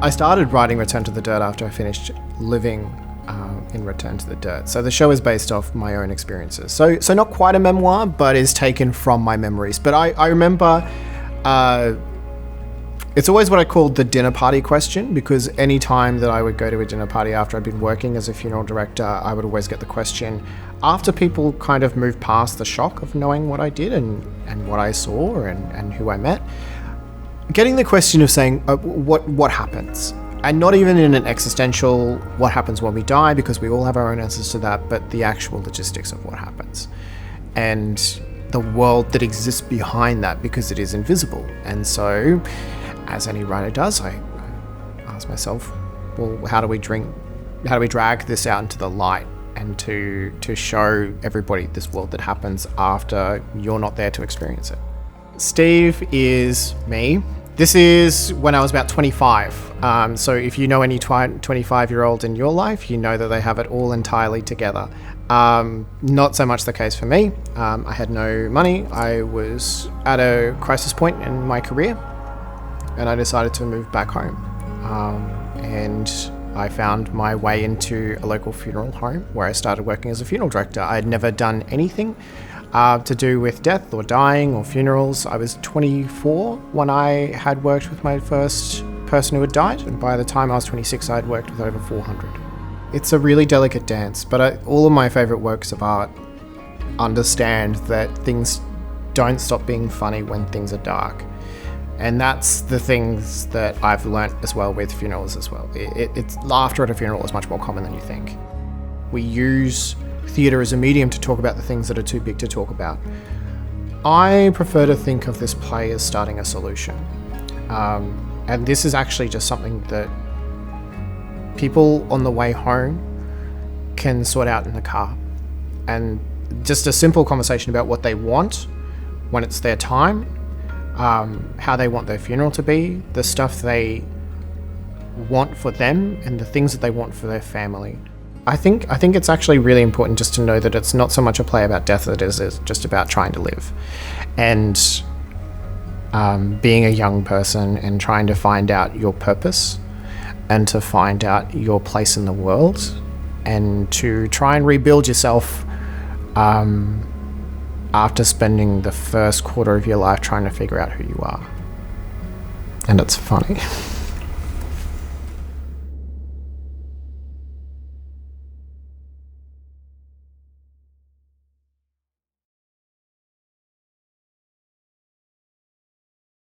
I started writing Return to the Dirt after I finished living in Return to the Dirt. So the show is based off my own experiences. So not quite a memoir, but is taken from my memories. But I remember it's always what I called the dinner party question, because any time that I would go to a dinner party after I'd been working as a funeral director, I would always get the question, after people kind of moved past the shock of knowing what I did and what I saw and who I met, getting the question of saying, what happens? And not even in an existential, what happens when we die, because we all have our own answers to that, but the actual logistics of what happens. And the world that exists behind that, because it is invisible. And so, as any writer does, I ask myself, well, how do we drag this out into the light and to show everybody this world that happens after you're not there to experience it? Steve is me. This is when I was about 25. So if you know any 25-year-old in your life, you know that they have it all entirely together. Not so much the case for me. I had no money. I was at a crisis point in my career, and I decided to move back home. And I found my way into a local funeral home where I started working as a funeral director. I had never done anything to do with death or dying or funerals. I was 24 when I had worked with my first person who had died, and by the time I was 26, I had worked with over 400. It's a really delicate dance, but all of my favorite works of art understand that things don't stop being funny when things are dark. And that's the things that I've learnt as well with funerals as well. It's laughter at a funeral is much more common than you think. We use theatre as a medium to talk about the things that are too big to talk about. I prefer to think of this play as starting a solution. And this is actually just something that people on the way home can sort out in the car. And just a simple conversation about what they want when it's their time, how they want their funeral to be, the stuff they want for them, and the things that they want for their family. I think it's actually really important just to know that it's not so much a play about death as it is just about trying to live. And being a young person and trying to find out your purpose and to find out your place in the world and to try and rebuild yourself after spending the first quarter of your life trying to figure out who you are. And it's funny.